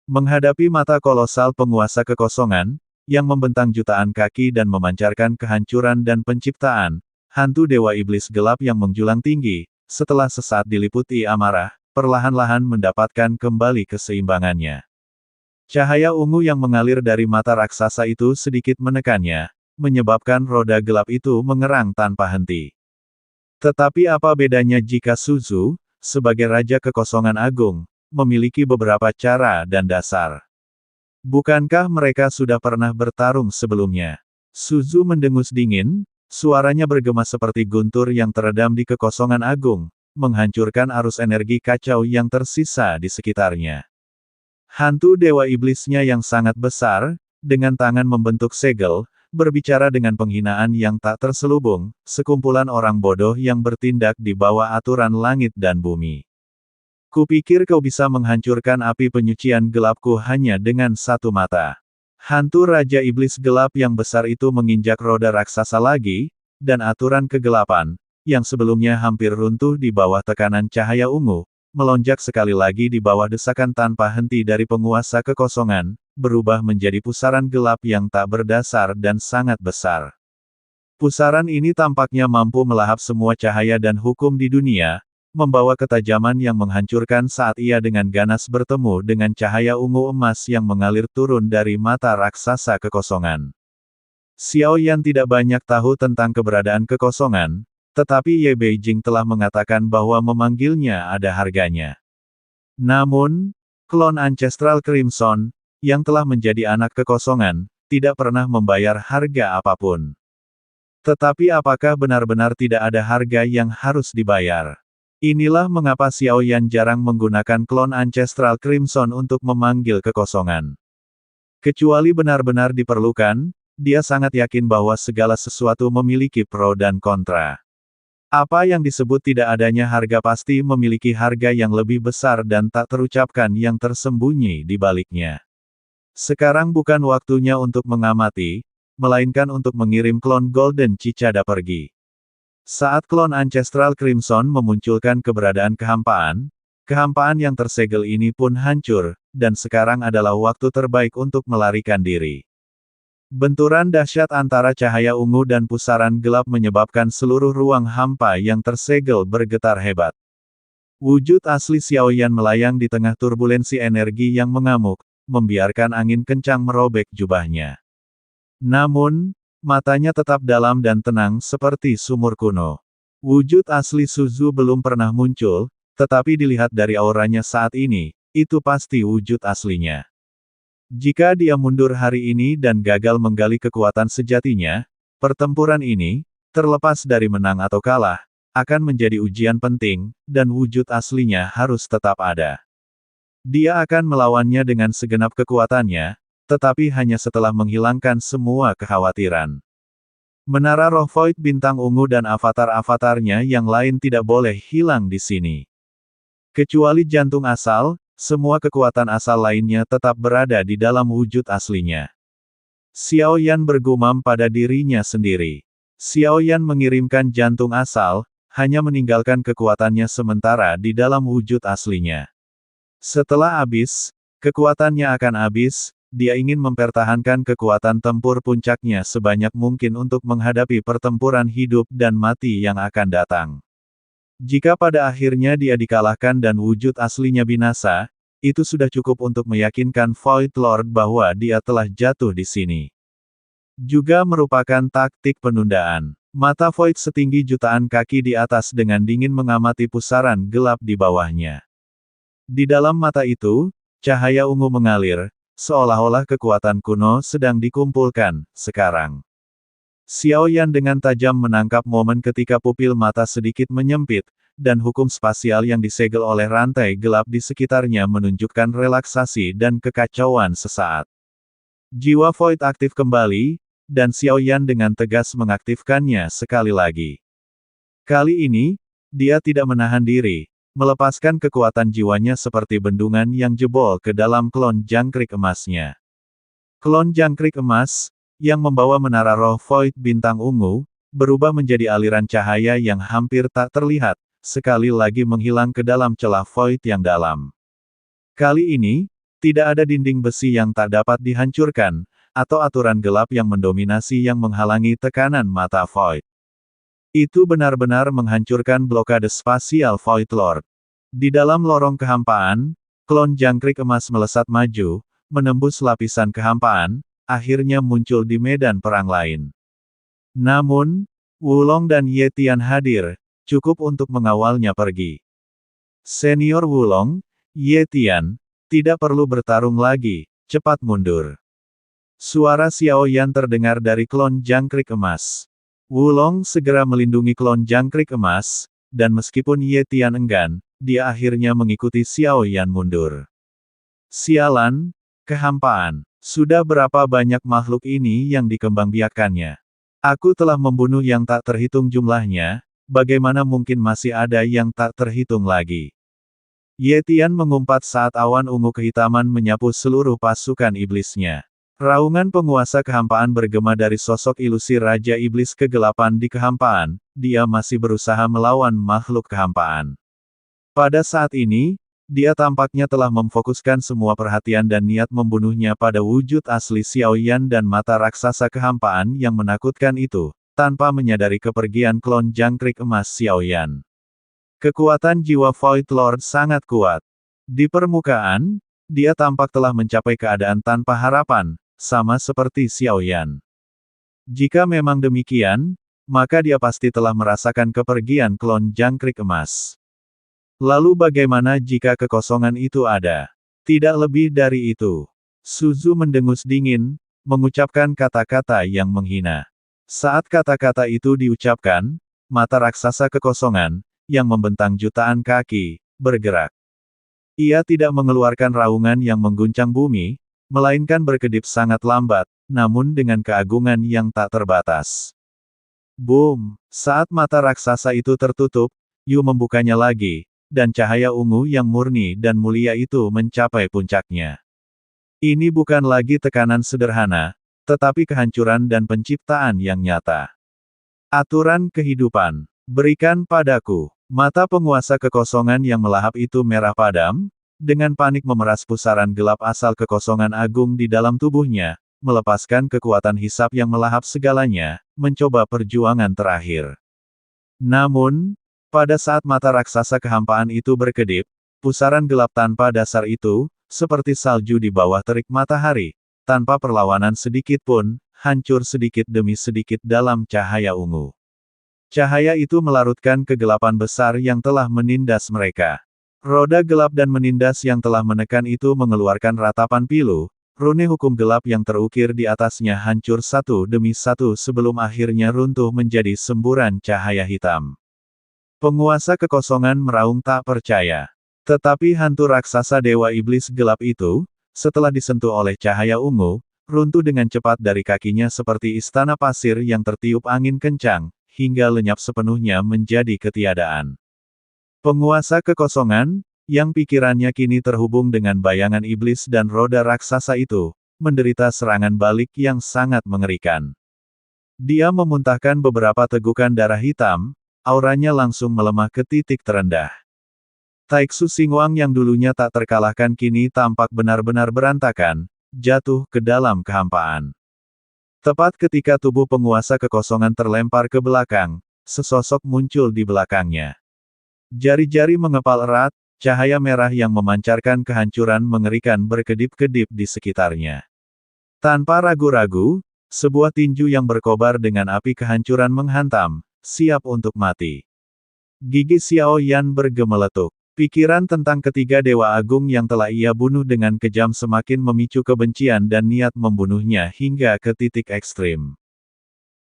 Menghadapi mata kolosal penguasa kekosongan, yang membentang jutaan kaki dan memancarkan kehancuran dan penciptaan, hantu dewa iblis gelap yang menjulang tinggi, setelah sesaat diliputi amarah, perlahan-lahan mendapatkan kembali keseimbangannya. Cahaya ungu yang mengalir dari mata raksasa itu sedikit menekannya, menyebabkan roda gelap itu mengerang tanpa henti. Tetapi apa bedanya jika Suzu, sebagai Raja Kekosongan Agung, memiliki beberapa cara dan dasar? Bukankah mereka sudah pernah bertarung sebelumnya? Suzu mendengus dingin, suaranya bergema seperti guntur yang teredam di kekosongan agung, menghancurkan arus energi kacau yang tersisa di sekitarnya. Hantu dewa iblisnya yang sangat besar, dengan tangan membentuk segel, berbicara dengan penghinaan yang tak terselubung, sekumpulan orang bodoh yang bertindak di bawah aturan langit dan bumi. Kupikir kau bisa menghancurkan api penyucian gelapku hanya dengan satu mata. Hantu Raja Iblis Gelap yang besar itu menginjak roda raksasa lagi, dan aturan kegelapan, yang sebelumnya hampir runtuh di bawah tekanan cahaya ungu, melonjak sekali lagi di bawah desakan tanpa henti dari penguasa kekosongan, berubah menjadi pusaran gelap yang tak berdasar dan sangat besar. Pusaran ini tampaknya mampu melahap semua cahaya dan hukum di dunia, membawa ketajaman yang menghancurkan saat ia dengan ganas bertemu dengan cahaya ungu emas yang mengalir turun dari mata raksasa kekosongan. Xiao Yan tidak banyak tahu tentang keberadaan kekosongan, tetapi Ye Beijing telah mengatakan bahwa memanggilnya ada harganya. Namun, klon Ancestral Crimson, yang telah menjadi anak kekosongan, tidak pernah membayar harga apapun. Tetapi apakah benar-benar tidak ada harga yang harus dibayar? Inilah mengapa Xiao Yan jarang menggunakan klon Ancestral Crimson untuk memanggil kekosongan. Kecuali benar-benar diperlukan, dia sangat yakin bahwa segala sesuatu memiliki pro dan kontra. Apa yang disebut tidak adanya harga pasti memiliki harga yang lebih besar dan tak terucapkan yang tersembunyi di baliknya. Sekarang bukan waktunya untuk mengamati, melainkan untuk mengirim klon Golden Cicada pergi. Saat klon Ancestral Crimson memunculkan keberadaan kehampaan, kehampaan yang tersegel ini pun hancur, dan sekarang adalah waktu terbaik untuk melarikan diri. Benturan dahsyat antara cahaya ungu dan pusaran gelap menyebabkan seluruh ruang hampa yang tersegel bergetar hebat. Wujud asli Xiao Yan melayang di tengah turbulensi energi yang mengamuk, membiarkan angin kencang merobek jubahnya. Namun, matanya tetap dalam dan tenang seperti sumur kuno. Wujud asli Suzu belum pernah muncul, tetapi dilihat dari auranya saat ini, itu pasti wujud aslinya. Jika dia mundur hari ini dan gagal menggali kekuatan sejatinya, pertempuran ini, terlepas dari menang atau kalah, akan menjadi ujian penting, dan wujud aslinya harus tetap ada. Dia akan melawannya dengan segenap kekuatannya, tetapi hanya setelah menghilangkan semua kekhawatiran. Menara Roh Void bintang ungu dan avatar-avatarnya yang lain tidak boleh hilang di sini. Kecuali jantung asal, semua kekuatan asal lainnya tetap berada di dalam wujud aslinya. Xiao Yan bergumam pada dirinya sendiri. Xiao Yan mengirimkan jantung asal, hanya meninggalkan kekuatannya sementara di dalam wujud aslinya. Setelah habis, kekuatannya akan habis. Dia ingin mempertahankan kekuatan tempur puncaknya sebanyak mungkin untuk menghadapi pertempuran hidup dan mati yang akan datang. Jika pada akhirnya dia dikalahkan dan wujud aslinya binasa, itu sudah cukup untuk meyakinkan Void Lord bahwa dia telah jatuh di sini. Juga merupakan taktik penundaan. Mata Void setinggi jutaan kaki di atas dengan dingin mengamati pusaran gelap di bawahnya. Di dalam mata itu, cahaya ungu mengalir, seolah-olah kekuatan kuno sedang dikumpulkan, sekarang. Xiao Yan dengan tajam menangkap momen ketika pupil mata sedikit menyempit, dan hukum spasial yang disegel oleh rantai gelap di sekitarnya menunjukkan relaksasi dan kekacauan sesaat. Jiwa Void aktif kembali, dan Xiao Yan dengan tegas mengaktifkannya sekali lagi. Kali ini, dia tidak menahan diri, melepaskan kekuatan jiwanya seperti bendungan yang jebol ke dalam klon jangkrik emasnya. Klon jangkrik emas, yang membawa menara roh Void bintang ungu, berubah menjadi aliran cahaya yang hampir tak terlihat, sekali lagi menghilang ke dalam celah Void yang dalam. Kali ini, Tidak ada dinding besi yang tak dapat dihancurkan, atau aturan gelap yang mendominasi yang menghalangi tekanan mata Void. Itu benar-benar menghancurkan blokade spasial Void Lord. Di dalam lorong kehampaan, klon jangkrik emas melesat maju, menembus lapisan kehampaan, akhirnya muncul di medan perang lain. Namun, Wulong dan Ye Tian hadir, cukup untuk mengawalnya pergi. Senior Wulong, Ye Tian, tidak perlu bertarung lagi, cepat mundur. Suara Xiao Yan terdengar dari klon jangkrik emas. Wulong segera melindungi klon jangkrik emas, dan meskipun Ye Tian enggan, dia akhirnya mengikuti Xiao Yan mundur. Sialan, kehampaan. Sudah berapa banyak makhluk ini yang dikembangbiakannya? Aku telah membunuh yang tak terhitung jumlahnya, bagaimana mungkin masih ada yang tak terhitung lagi? Ye Tian mengumpat saat awan ungu kehitaman menyapu seluruh pasukan iblisnya. Raungan penguasa kehampaan bergema dari sosok ilusi Raja Iblis Kegelapan di kehampaan, dia masih berusaha melawan makhluk kehampaan. Pada saat ini, dia tampaknya telah memfokuskan semua perhatian dan niat membunuhnya pada wujud asli Xiao Yan dan mata raksasa kehampaan yang menakutkan itu, tanpa menyadari kepergian klon jangkrik emas Xiao Yan. Kekuatan jiwa Void Lord sangat kuat. Di permukaan, dia tampak telah mencapai keadaan tanpa harapan, sama seperti Xiao Yan. Jika memang demikian, maka dia pasti telah merasakan kepergian klon jangkrik emas. Lalu bagaimana jika kekosongan itu ada? Tidak lebih dari itu. Suzu mendengus dingin, mengucapkan kata-kata yang menghina. Saat kata-kata itu diucapkan, mata raksasa kekosongan, yang membentang jutaan kaki, bergerak. Ia tidak mengeluarkan raungan yang mengguncang bumi, melainkan berkedip sangat lambat, namun dengan keagungan yang tak terbatas. Boom! Saat mata raksasa itu tertutup, Yu membukanya lagi, dan cahaya ungu yang murni dan mulia itu mencapai puncaknya. Ini bukan lagi tekanan sederhana, tetapi kehancuran dan penciptaan yang nyata. Aturan kehidupan. Berikan padaku. Mata penguasa kekosongan yang melahap itu merah padam, dengan panik memeras pusaran gelap asal kekosongan agung di dalam tubuhnya, melepaskan kekuatan hisap yang melahap segalanya, mencoba perjuangan terakhir. Namun, pada saat mata raksasa kehampaan itu berkedip, pusaran gelap tanpa dasar itu, seperti salju di bawah terik matahari, tanpa perlawanan sedikit pun, hancur sedikit demi sedikit dalam cahaya ungu. Cahaya itu melarutkan kegelapan besar yang telah menindas mereka. Roda gelap dan menindas yang telah menekan itu mengeluarkan ratapan pilu, rune hukum gelap yang terukir di atasnya hancur satu demi satu sebelum akhirnya runtuh menjadi semburan cahaya hitam. Penguasa kekosongan meraung tak percaya. Tetapi hantu raksasa Dewa Iblis Gelap itu, setelah disentuh oleh cahaya ungu, runtuh dengan cepat dari kakinya seperti istana pasir yang tertiup angin kencang, hingga lenyap sepenuhnya menjadi ketiadaan. Penguasa kekosongan, yang pikirannya kini terhubung dengan bayangan iblis dan roda raksasa itu, menderita serangan balik yang sangat mengerikan. Dia memuntahkan beberapa tegukan darah hitam, auranya langsung melemah ke titik terendah. Taiksu Xingwang yang dulunya tak terkalahkan kini tampak benar-benar berantakan, jatuh ke dalam kehampaan. Tepat ketika tubuh penguasa kekosongan terlempar ke belakang, sesosok muncul di belakangnya. Jari-jari mengepal erat, cahaya merah yang memancarkan kehancuran mengerikan berkedip-kedip di sekitarnya. Tanpa ragu-ragu, sebuah tinju yang berkobar dengan api kehancuran menghantam, siap untuk mati. Gigi Xiao Yan bergemeletuk. Pikiran tentang ketiga Dewa Agung yang telah ia bunuh dengan kejam semakin memicu kebencian dan niat membunuhnya hingga ke titik ekstrim.